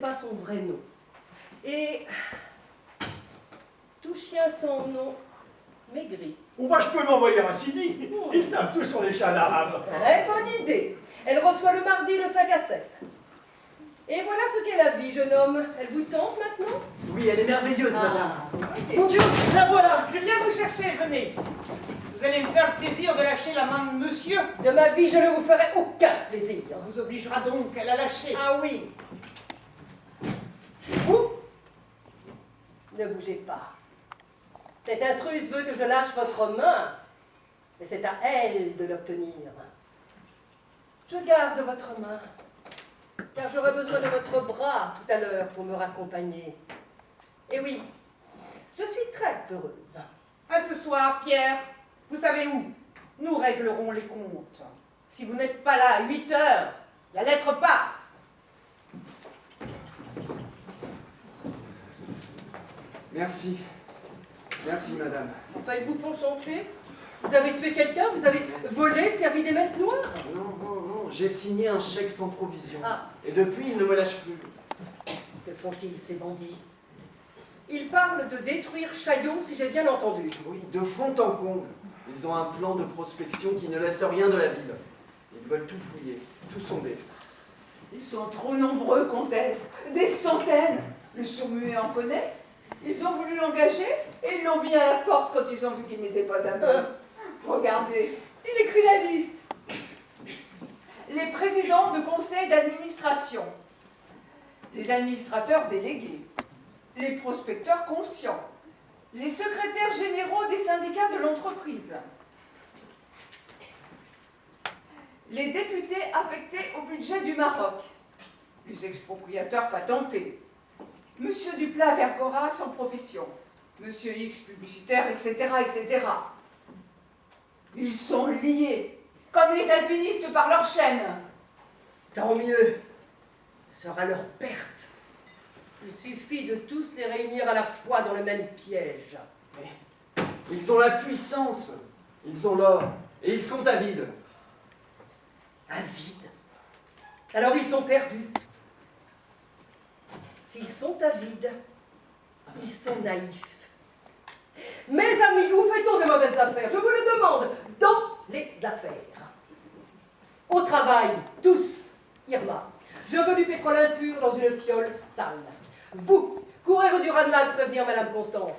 Pas son vrai nom. Et tout chien sans nom maigrit. Ou moi je peux m'envoyer un CD. Ils savent tous sur les chats d'arabe. Très bonne idée. Elle reçoit le mardi de 5 à 7. Et voilà ce qu'est la vie, jeune homme. Elle vous tente maintenant? Oui, elle est merveilleuse, madame. Okay. Mon Dieu, la voilà. Je viens vous chercher, venez. Vous allez me faire le plaisir de lâcher la main de monsieur. De ma vie, je ne vous ferai aucun plaisir. On vous obligera donc à la lâcher. Ah oui. Vous ne bougez pas. Cette intruse veut que je lâche votre main, mais c'est à elle de l'obtenir. Je garde votre main, car j'aurai besoin de votre bras tout à l'heure pour me raccompagner. Et oui, je suis très peureuse. À ce soir, Pierre. Vous savez où? Nous réglerons les comptes. Si vous n'êtes pas là à 8 heures, la lettre part. Merci. Merci, madame. Enfin, ils vous font chanter. Vous avez tué quelqu'un? Vous avez volé, servi des messes noires? Non, non, non, j'ai signé un chèque sans provision. Ah. Et depuis, il ne me lâche plus. Que font-ils, ces bandits? Ils parlent de détruire Chaillot, si j'ai bien entendu. Oui, de fond en comble. Ils ont un plan de prospection qui ne laisse rien de la ville. Ils veulent tout fouiller, tout sonder. Ils sont trop nombreux, comtesse. Des centaines. Le sourd-muet en connaît. Ils ont voulu l'engager et ils l'ont mis à la porte quand ils ont vu qu'il n'était pas un homme. Regardez, il écrit la liste. Les présidents de conseil d'administration, les administrateurs délégués, les prospecteurs conscients, les secrétaires généraux des syndicats de l'entreprise, les députés affectés au budget du Maroc, les expropriateurs patentés, Monsieur Duplat-Vergora sans profession, Monsieur X publicitaire, etc., etc. Ils sont liés, comme les alpinistes par leur chaîne. Tant mieux. Ce sera leur perte. Il suffit de tous les réunir à la fois dans le même piège. Mais ils ont la puissance. Ils ont l'or. Et ils sont avides. Avides. Alors ils sont perdus. S'ils sont avides, ils sont naïfs. Mes amis, où fait-on de mauvaises affaires? Je vous le demande, dans les affaires. Au travail, tous. Irma, je veux du pétrole impur dans une fiole sale. Vous, courez du Ranelagh prévenir Madame Constance.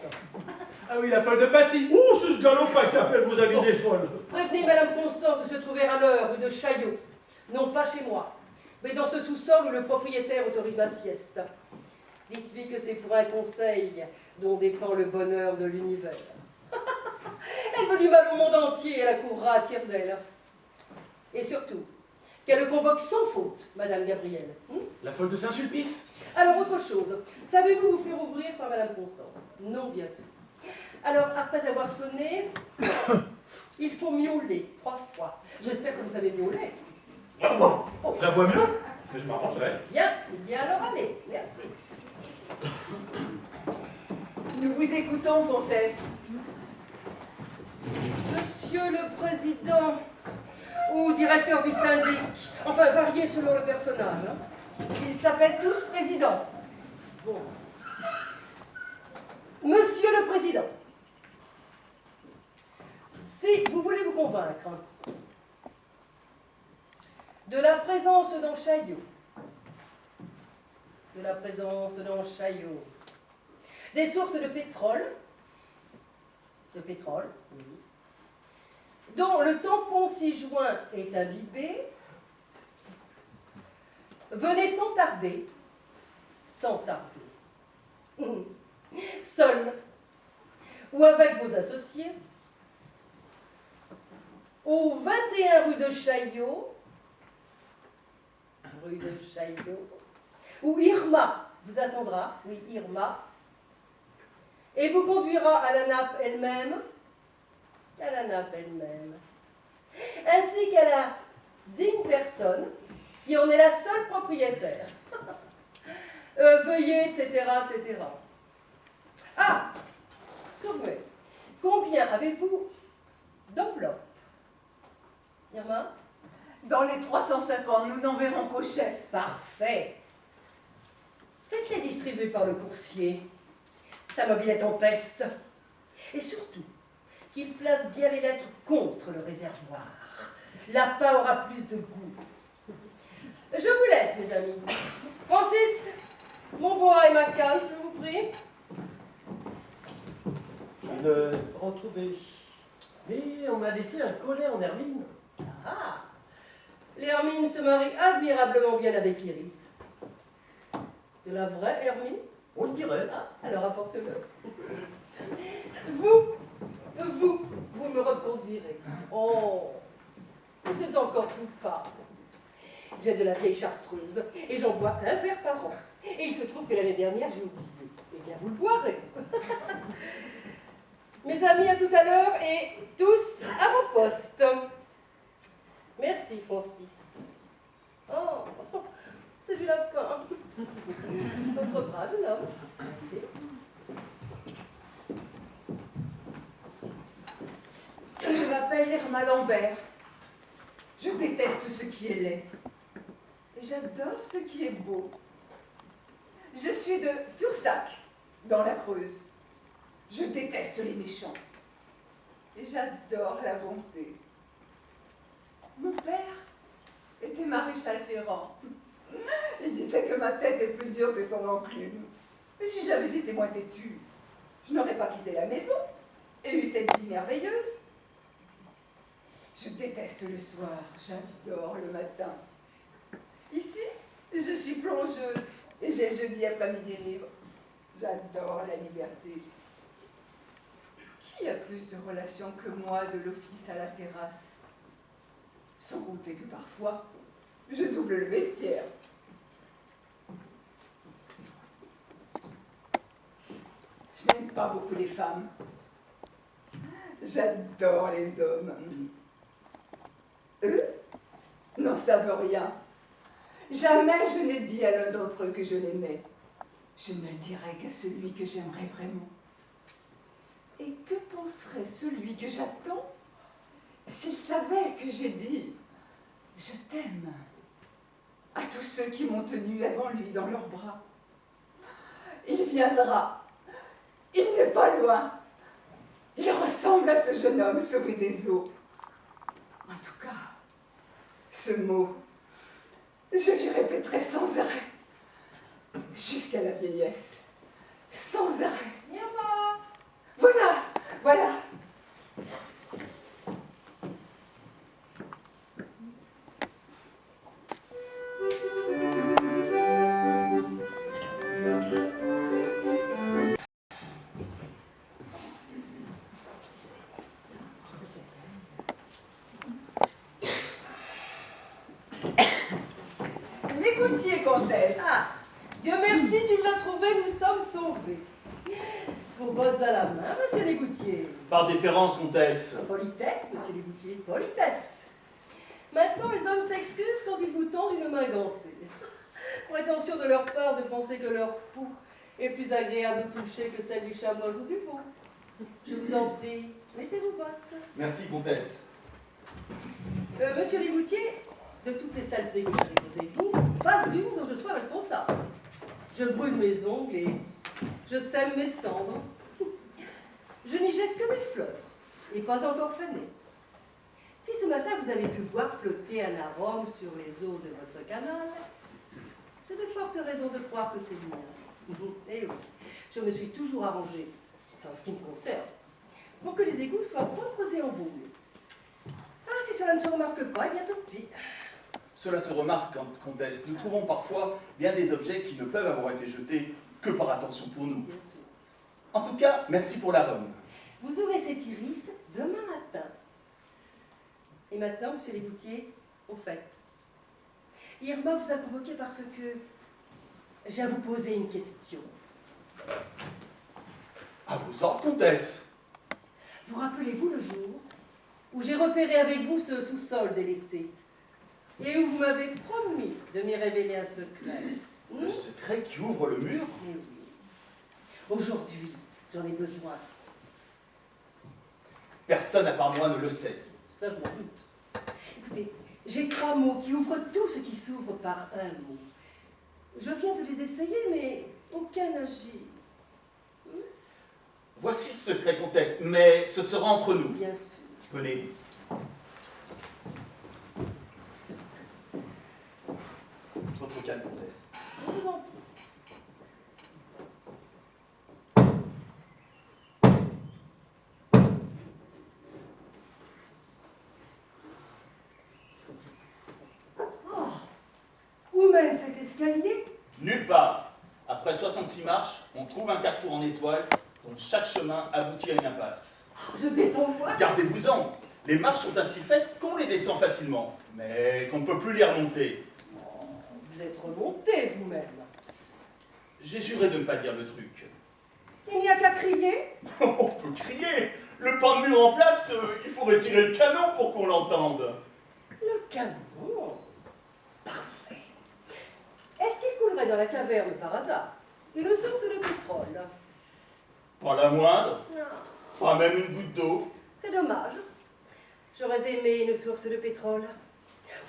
Ah oui, la folle de Passy. Ouh, c'est ce galopin qui appelle vos amis des folles. Prévenez Madame Constance de se trouver à l'heure rue de Chaillot. Non pas chez moi, mais dans ce sous-sol où le propriétaire autorise ma sieste. Dites-lui que c'est pour un conseil dont dépend le bonheur de l'univers. Elle veut du mal au monde entier et elle accourra à tire d'elle. Et surtout, qu'elle le convoque sans faute, Madame Gabrielle. La folle de Saint-Sulpice. Alors, autre chose. Savez-vous vous faire ouvrir par Madame Constance? Non, bien sûr. Alors, après avoir sonné, il faut miauler 3 fois. J'espère que vous savez miauler. Ah bon, la voix mieux, mais je m'arrangerai. Bien, alors allez. Merci. Nous vous écoutons, comtesse. Monsieur le Président, ou directeur du syndic, enfin varié selon le personnage. Ils s'appellent tous présidents. Bon. Monsieur le Président, si vous voulez vous convaincre de la présence dans Chaillot, des sources de pétrole, oui, dont le tampon 6 juin est imbibé, venez sans tarder, seul ou avec vos associés, au 21 rue de Chaillot, où Irma vous attendra, oui, Irma, et vous conduira à la nappe elle-même, ainsi qu'à la digne personne qui en est la seule propriétaire. Veuillez, etc., etc. Ah, Sourmuet, combien avez-vous d'enveloppes? Irma? Dans les 350, nous n'enverrons qu'au chef. Parfait. distribué par le coursier. Sa mobilette en peste. Et surtout, qu'il place bien les lettres contre le réservoir. L'appât aura plus de goût. Je vous laisse, mes amis. Francis, mon bois et ma canne, je vous prie. Je l'ai retrouvé. Mais on m'a laissé un collet en hermine. Ah, l'hermine se marie admirablement bien avec l'iris. De la vraie hermine? On le dirait. Ah, alors apporte-le. Vous me reconduirez. Oh, vous êtes encore tout pâle. J'ai de la vieille chartreuse et j'en bois un verre par an. Et il se trouve que l'année dernière, j'ai oublié. Eh bien, vous le boirez. Mes amis, à tout à l'heure et tous à vos postes. Merci, Francis. Oh, c'est du lapin. Votre brave homme. Je m'appelle Irma Lambert. Je déteste ce qui est laid. Et j'adore ce qui est beau. Je suis de Fursac, dans la Creuse. Je déteste les méchants. Et j'adore la bonté. Mon père était maréchal ferrant. Il disait que ma tête est plus dure que son enclume. Mais si j'avais été moins têtue, je n'aurais pas quitté la maison et eu cette vie merveilleuse. Je déteste le soir, j'adore le matin. Ici, je suis plongeuse et j'ai le jeudi après-midi libre. J'adore la liberté. Qui a plus de relations que moi de l'office à la terrasse? Sans compter que parfois, je double le vestiaire. Je n'aime pas beaucoup les femmes. J'adore les hommes. Eux n'en savent rien. Jamais je n'ai dit à l'un d'entre eux que je l'aimais. Je ne le dirai qu'à celui que j'aimerais vraiment. Et que penserait celui que j'attends s'il savait que j'ai dit « Je t'aime » à tous ceux qui m'ont tenu avant lui dans leurs bras? Il viendra. Il n'est pas loin. Il ressemble à ce jeune homme sauvé des eaux. En tout cas, ce mot, je lui répéterai sans arrêt, jusqu'à la vieillesse, sans arrêt. Irma! Voilà, voilà. L'égoutier, comtesse. Ah, Dieu merci, tu l'as trouvé, nous sommes sauvés. Vos bottes à la main, monsieur l'égoutier. Par déférence, comtesse. Politesse, monsieur l'égoutier, politesse. Maintenant, les hommes s'excusent quand ils vous tendent une main gantée. Prétention de leur part de penser que leur peau est plus agréable au toucher que celle du chamois ou du veau. Je vous en prie, mettez vos bottes. Merci, comtesse. Monsieur l'égoutier, de toutes les saletés que j'ai posées vous, pas une dont je sois responsable. Je brûle mes ongles et je sème mes cendres. Je n'y jette que mes fleurs, et pas encore fanées. Si ce matin vous avez pu voir flotter un arôme sur les eaux de votre canal, j'ai de fortes raisons de croire que c'est le mien. Et oui, je me suis toujours arrangée, enfin en ce qui me concerne, pour que les égouts soient propres et embaumes. Ah, si cela ne se remarque pas, eh bien tant pis. Cela se remarque, comtesse. Nous trouvons parfois bien des objets qui ne peuvent avoir été jetés que par attention pour nous. Bien sûr. En tout cas, merci pour l'arôme. Vous aurez cet iris demain matin. Et maintenant, monsieur l'égoutier, au fait, Irma vous a convoqué parce que j'ai à vous poser une question. À vos ordres, comtesse. Vous rappelez-vous le jour où j'ai repéré avec vous ce sous-sol délaissé et où vous m'avez promis de m'y révéler un secret? Le secret qui ouvre le mur? Mais oui. Aujourd'hui, j'en ai besoin. Personne à part moi ne le sait. Cela, je m'en doute. Écoutez, j'ai 3 mots qui ouvrent tout ce qui s'ouvre par un mot. Je viens de les essayer, mais aucun qu'un agir. Voici le secret, comtesse, mais ce sera entre nous. Bien sûr. Venez. Votre calme, comtesse. Je vous en prie. Où mène cet escalier? Nulle part. Après 66 marches, on trouve un carrefour en étoile dont chaque chemin aboutit à une impasse. Je descends voir. Gardez-vous-en. Les marches sont ainsi faites qu'on les descend facilement, mais qu'on ne peut plus les remonter. Vous êtes remonté vous-même. J'ai juré de ne pas dire le truc. Il n'y a qu'à crier. On peut crier. Le pan de mur en place, il faut retirer le canon pour qu'on l'entende. Le canon. Parfait. Est-ce qu'il coulerait dans la caverne par hasard une source de pétrole? Pas la moindre, Non. pas même une goutte d'eau. C'est dommage. J'aurais aimé une source de pétrole.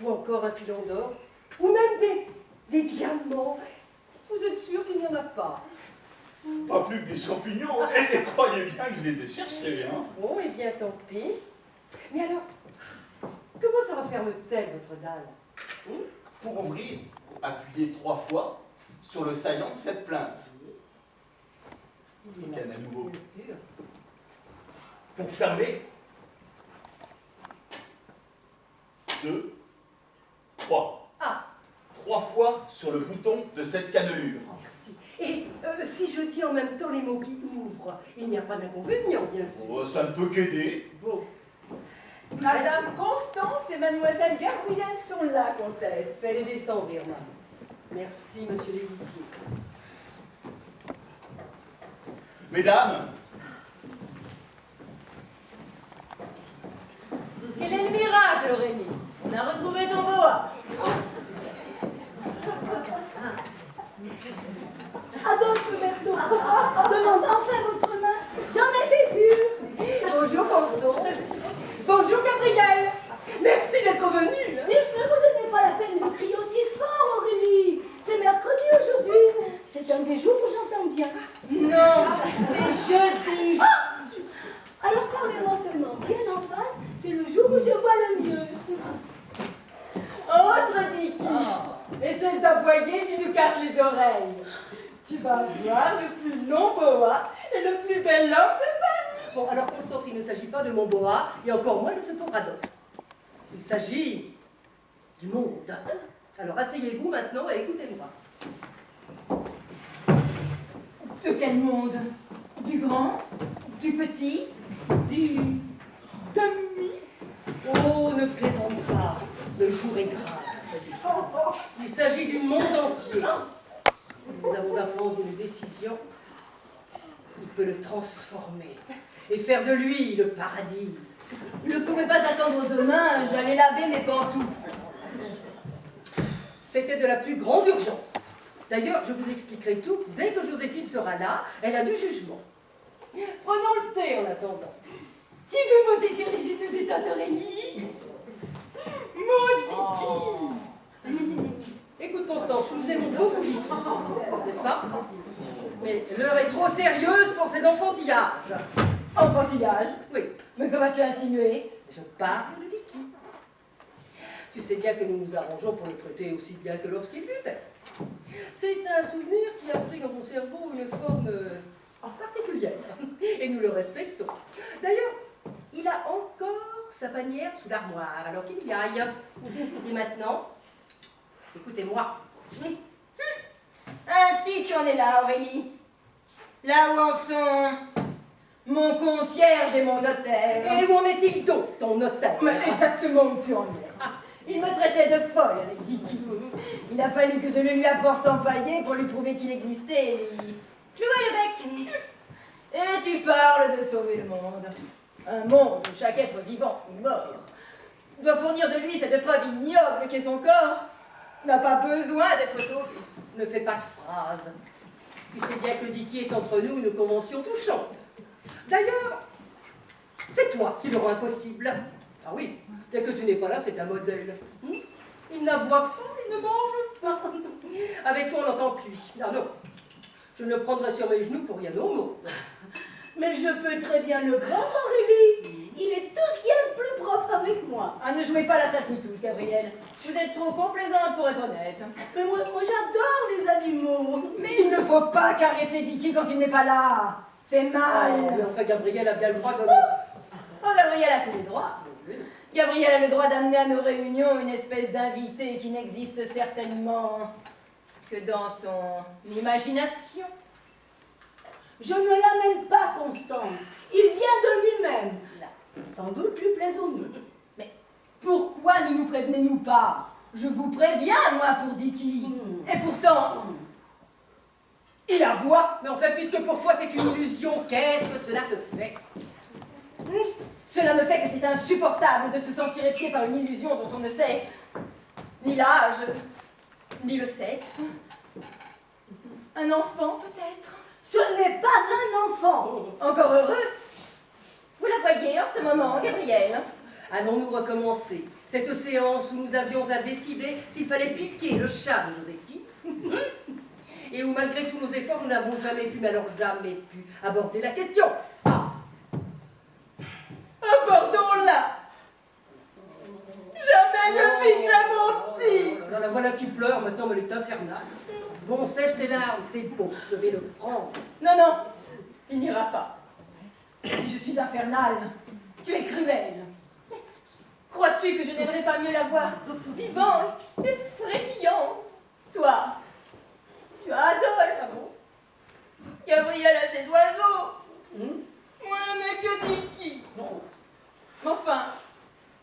Ou encore un filon d'or. Ou même des diamants. Vous êtes sûr qu'il n'y en a pas? Pas plus que des champignons. Et croyez bien que je les ai cherchés, hein. Bon, eh bien, tant pis. Mais alors, comment se referme-t-elle, votre dalle? Pour ouvrir, appuyez 3 fois sur le saillant de cette plainte. Oui, Canne à nouveau. bien sûr. Pour fermer, 2, 3. Ah, 3 fois sur le bouton de cette cannelure. merci. Et si je dis en même temps les mots qui ouvrent, il n'y a pas d'inconvénient, bien sûr. Oh, ça ne peut qu'aider. Bon, Madame Constance et Mademoiselle Gabrielle sont là, comtesse. fais-les descendre, Irma. Merci, monsieur l'évitier. Mesdames, Quel est le miracle, Aurélie? On a retrouvé ton boa. Adolphe Berthaud, demande enfin votre main. J'en étais sûre. Bonjour, Constance. Bonjour, Gabrielle. Merci d'être venue. Mais vous n'avez pas la peine de crier aussi fort, Aurélie. C'est mercredi aujourd'hui. C'est un des jours où j'entends bien. Non, c'est jeudi. Alors parlez-moi seulement bien en face. C'est le jour où je vois le mieux. Autre Dicky. Et cesse d'aboyer, tu nous casses les oreilles. Tu vas voir le plus long boa et le plus bel homme de Paris. Bon, alors, Constance, il ne s'agit pas de mon boa, et encore moins de ce pauvre Adolphe. Il s'agit du monde. Alors, asseyez-vous maintenant et écoutez-moi. De quel monde? Du grand? Du petit? Du demi? Oh, ne plaisante pas. Le jour est grave. Il s'agit du monde entier. Nous avons affaire d'une décision qui peut le transformer et faire de lui le paradis. Je ne pouvais pas attendre demain, j'allais laver mes pantoufles. C'était de la plus grande urgence. D'ailleurs, je vous expliquerai tout dès que Joséphine sera là. Elle a du jugement. Prenons le thé en attendant. Tu veux monter sur les genoux de tante Aurélie? Mon Dicky! Écoute, Constance, nous aimons beaucoup Vicky, n'est-ce pas? Mais l'heure est trop sérieuse pour ces enfantillages. Enfantillage? Oui, Mais comment tu as insinué? je parle de Vicky. Tu sais bien que nous nous arrangeons pour le traiter aussi bien que lorsqu'il vivait. C'est un souvenir qui a pris dans mon cerveau une forme particulière, et nous le respectons. D'ailleurs, il a encore sa bannière sous l'armoire, alors qu'il y aille. Et maintenant, écoutez-moi. Ainsi tu en es là, Aurélie. Là où en sont mon concierge et mon notaire. Et où en est-il donc, ton notaire? Mais exactement où tu en es. Il me traitait de folle avec Dicky. Il a fallu que je le lui apporte empaillé pour lui prouver qu'il existait et lui clouer le bec. Et tu parles de sauver le monde. Un monde où chaque être vivant ou mort doit fournir de lui cette preuve ignoble qu'est son corps, n'a pas besoin d'être sauvé. Ne fais pas de phrases. Tu sais bien que Dicky est entre nous une convention touchante. D'ailleurs, c'est toi qui le rends impossible. Ah oui, dès que tu n'es pas là, c'est un modèle. Il n'aboie pas, il ne mange pas. Avec toi, on n'entend que lui. Ah non, Je ne le prendrai sur mes genoux pour rien au monde. Mais je peux très bien le prendre, Aurélie. Il est tout ce qu'il y a de plus propre avec moi. Ah, ne jouez pas la sainte-touche, Gabrielle. Vous êtes trop complaisante pour être honnête. Mais moi j'adore les animaux. Mais il ne faut pas caresser Dicky quand il n'est pas là. C'est mal. Mais enfin, Gabrielle a bien le droit de... Oh, Gabrielle a tous les droits. Gabrielle a le droit d'amener à nos réunions une espèce d'invité qui n'existe certainement que dans son imagination. Je ne l'amène pas, Constance. Il vient de lui-même. Sans doute lui plaisons-nous. Mais pourquoi ne nous prévenez-nous pas? Je vous préviens, moi, pour Dicky. Et pourtant, il aboie. Mais enfin, puisque pour toi c'est une illusion, qu'est-ce que cela te fait? Cela me fait que c'est insupportable de se sentir épié par une illusion dont on ne sait ni l'âge, ni le sexe. Un enfant, peut-être? Ce n'est pas un enfant. Encore heureux. Vous la voyez en ce moment, Gabrielle? Allons-nous recommencer cette séance où nous avions à décider s'il fallait piquer le chat de Joséphine et où malgré tous nos efforts nous n'avons jamais pu, mais alors jamais pu aborder la question. Abordons-la. Jamais je piquerai mon petit. La voilà qui pleure maintenant, mais elle est infernale. Bon, sèche tes larmes, c'est beau, je vais le prendre. Non, non, il n'ira pas. Si je suis infernale, tu es cruelle. Crois-tu que je n'aimerais pas mieux la voir vivant et frétillant? Toi, tu as Adolphe. Gabrielle a ses oiseaux. Moi, je n'ai que Dicky. Enfin,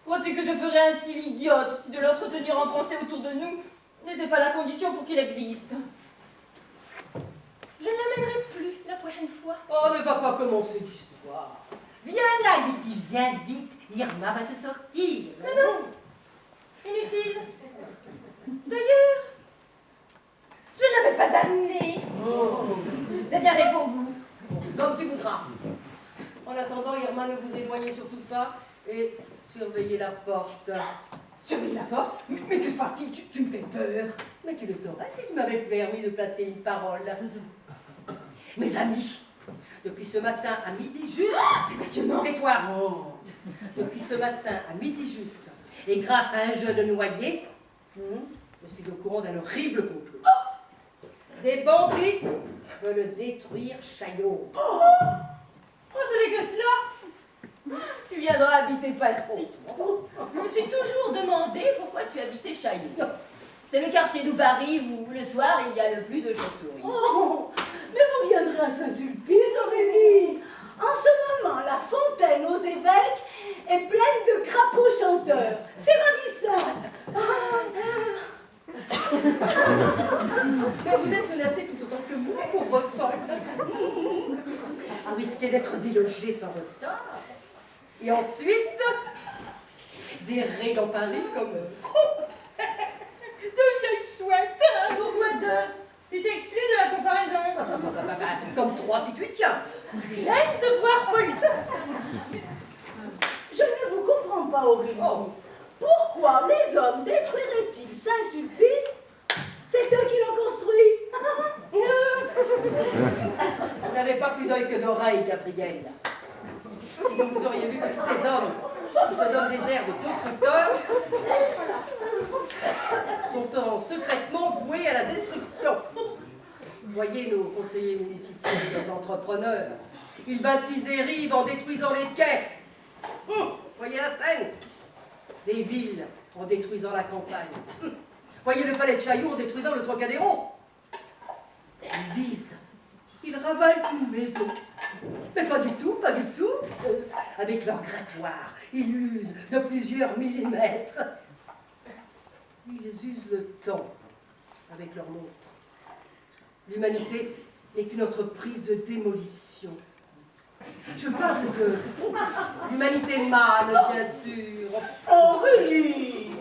crois-tu que je ferais ainsi l'idiote si de l'entretenir en pensée autour de nous n'était pas la condition pour qu'il existe? Je ne l'amènerai plus la prochaine fois. Oh, ne va pas commencer l'histoire. Viens là, Dicky, viens vite. Irma va te sortir. Non, non. Inutile. D'ailleurs, je ne l'avais pas amené. C'est bien fait pour vous. Comme tu voudras. En attendant, Irma, ne vous éloignez surtout pas et surveillez la porte. Surveille la porte? Mais que se passe-t-il? Tu me fais peur. Mais tu le saurais si tu m'avais permis de placer une parole. Mes amis, depuis ce matin à midi juste... C'est passionnant. Tais-toi. Depuis ce matin à midi juste, et grâce à un jeune noyé, je suis au courant d'un horrible complot. Des bandits veulent détruire Chaillot. Oh, ce n'est que cela. Tu viendras habiter Passy. Je me suis toujours demandé pourquoi tu habitais Chaillot. C'est le quartier de Paris où, le soir, il y a le plus de chauves-souris. Oh, mais vous viendrez à Saint-Sulpice, Aurélie. En ce moment, la fontaine aux évêques est pleine de crapauds chanteurs. C'est ravissant. Mais vous êtes menacée tout autant que moi, pauvre folle. À risquer d'être délogée sans retard. Et ensuite, d'errer dans Paris comme De vieilles chouettes. Pourquoi deux? Tu t'exclus de la comparaison. comme 3 si tu y tiens. J'aime te voir poli. Je ne vous comprends pas, Aurélie. Pourquoi les hommes détruiraient-ils Saint-Sulpice? C'est eux qui l'ont construit. Vous n'avez pas plus d'œil que d'oreille, Gabrielle. Vous auriez vu que tous ces hommes qui se donnent des airs de constructeurs sont secrètement voués à la destruction. Voyez nos conseillers municipaux et nos entrepreneurs. Ils bâtissent des rives en détruisant les quais. Voyez la Seine. Des villes en détruisant la campagne. Voyez le palais de Chaillot en détruisant le Trocadéro. Ils disent qu'ils ravalent une maison. Mais pas du tout, pas du tout. Avec leur grattoir, ils l'usent de plusieurs millimètres. Ils usent le temps avec leur montre. L'humanité n'est qu'une entreprise de démolition. Je parle de l'humanité mâle, bien sûr. Aurélie.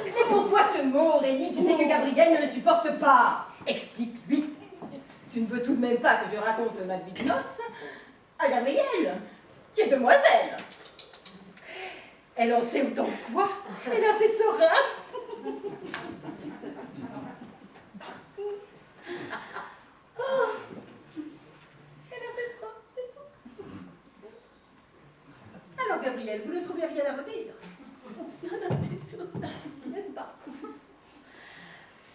Et pourquoi ce mot, Aurélie? Tu sais que Gabrielle ne le supporte pas. Explique-lui. Tu ne veux tout de même pas que je raconte ma vie de noces à Gabrielle, qui est demoiselle. Elle en sait autant que toi. Elle a ses sereins. Gabriel, vous ne trouvez rien à redire? N'est-ce pas?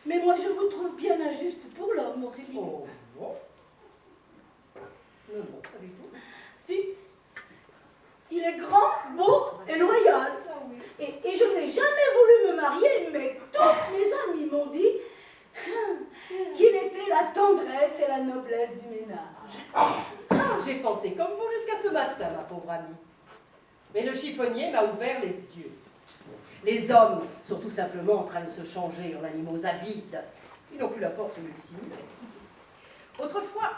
Mais moi, je vous trouve bien injuste pour l'homme, Aurélie. Oh, non. Non, pas du tout. Si. Il est grand, beau et loyal. Et je n'ai jamais voulu me marier, mais tous mes amis m'ont dit qu'il était la tendresse et la noblesse du ménage. J'ai pensé comme vous jusqu'à ce matin, ma pauvre amie. Mais le chiffonnier m'a ouvert les yeux. Les hommes sont tout simplement en train de se changer en animaux avides. Ils n'ont plus la force de le dissimuler. Autrefois,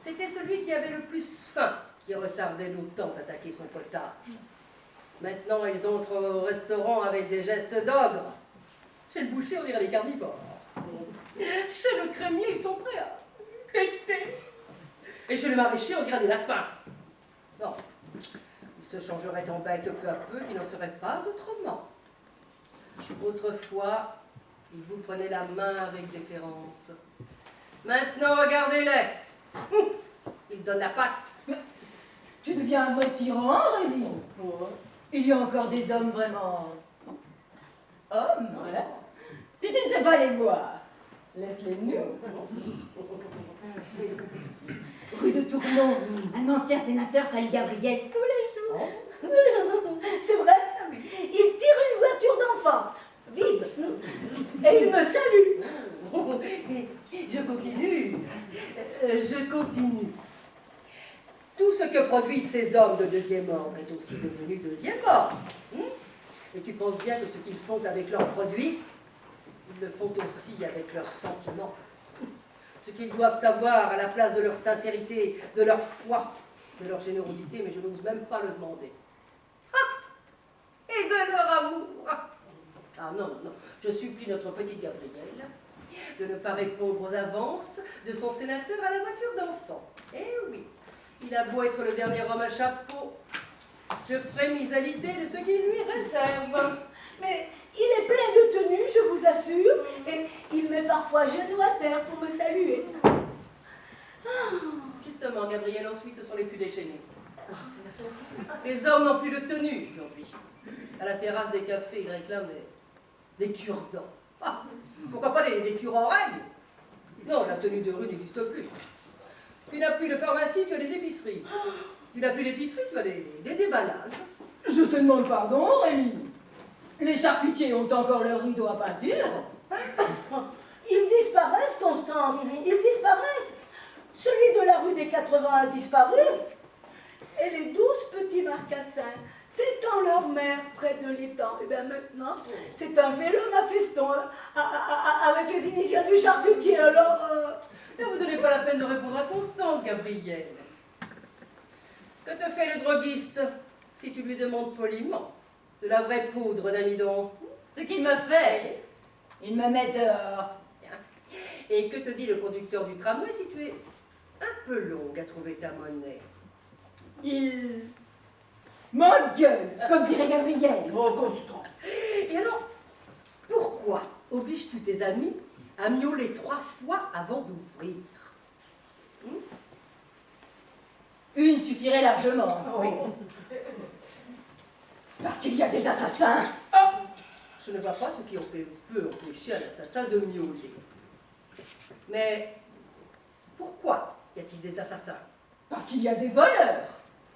c'était celui qui avait le plus faim qui retardait d'autant d'attaquer son potage. Maintenant, ils entrent au restaurant avec des gestes d'ogre. Chez le boucher, on dirait les carnivores. Chez le crémier, ils sont prêts à décter. Et chez le maraîcher, on dirait des lapins. Non, ils se changeraient en bêtes peu à peu, il n'en serait pas autrement. Autrefois, ils vous prenaient la main avec déférence. Maintenant, regardez-les. Ils donnent la patte. Tu deviens un vrai tyran, Rémi. Il y a encore des hommes vraiment... hommes, voilà. Si tu ne sais pas les voir, laisse-les nous. Rue de Tournon, un ancien sénateur salue Gabriel tous les jours. C'est vrai? Il tire une voiture d'enfant, vide, et il me salue. Je continue. Je continue. Tout ce que produisent ces hommes de deuxième ordre est aussi devenu deuxième ordre. Et tu penses bien que ce qu'ils font avec leurs produits, ils le font aussi avec leurs sentiments. Ce qu'ils doivent avoir à la place de leur sincérité, de leur foi, de leur générosité, mais je n'ose même pas le demander. Et de leur amour. Ah non, non, non, je supplie notre petite Gabrielle de ne pas répondre aux avances de son sénateur à la voiture d'enfant. Eh oui, il a beau être le dernier homme à chapeau, je frémis à l'idée de ce qu'il lui réserve. Mais il est plein de tenues, je vous assure, et il met parfois genoux à terre pour me saluer. Justement, Gabriel, ensuite, ce sont les plus déchaînés. Les hommes n'ont plus de tenue aujourd'hui. À la terrasse des cafés, ils réclament des cure-dents. Ah, pourquoi pas des cure-oreilles? Non, la tenue de rue n'existe plus. Tu n'as plus de pharmacie, tu as des épiceries. Tu n'as plus d'épicerie, tu as des déballages. Je te demande pardon, Rémi. Les charcutiers ont encore leur rideau à peinture. Ils disparaissent, Constance, ils disparaissent. Celui de la rue des 80 a disparu. Et les 12 petits marcassins, tétant leur mère près de l'étang, et bien maintenant, c'est un vélo à feston avec les initiales du charcutier. Alors, Ne vous donnez pas la peine de répondre à Constance, Gabriel. Que te fait le droguiste si tu lui demandes poliment de la vraie poudre d'amidon? Ce qu'il me fait, il me met dehors. Et que te dit le conducteur du tramway si tu es un peu longue à trouver ta monnaie? Il m'engueule, comme dirait Gabriel. Oh, Constance. Et alors, pourquoi obliges-tu tes amis à miauler 3 fois avant d'ouvrir? Une suffirait largement. Oui. Parce qu'il y a des assassins. Je ne vois pas ce qui peut empêcher un assassin de miauler. Mais pourquoi y a-t-il des assassins? Parce qu'il y a des voleurs.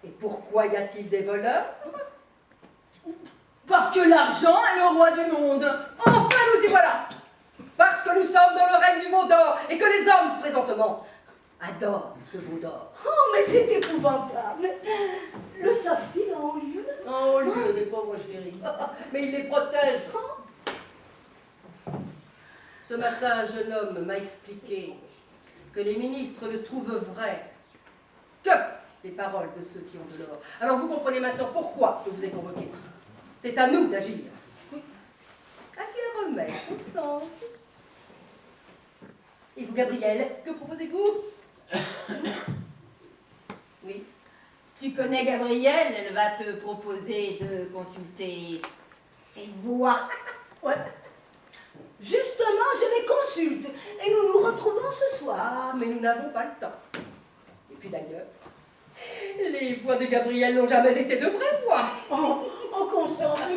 Et pourquoi y a-t-il des voleurs? Parce que l'argent est le roi du monde. Enfin, nous y voilà! Parce que nous sommes dans le règne du veau d'or et que les hommes, présentement, adorent le veau d'or. oh, mais c'est épouvantable. Le savent-ils en haut lieu? En haut lieu, les pauvres chéris. Mais il les protège. Ce matin, un jeune homme m'a expliqué que les ministres ne trouvent vrai que les paroles de ceux qui ont de l'or. Alors vous comprenez maintenant pourquoi je vous ai convoqué. C'est à nous d'agir. À qui un remède, Constance? Et vous, Gabriel, que proposez-vous? Oui. Tu connais Gabrielle, elle va te proposer de consulter ses voix. Ouais. Justement, je les consulte et nous nous retrouvons ce soir. Ah, mais nous n'avons pas le temps. Et puis d'ailleurs, Les voix de Gabriel n'ont jamais été de vraies voix. Oh, Constance, mais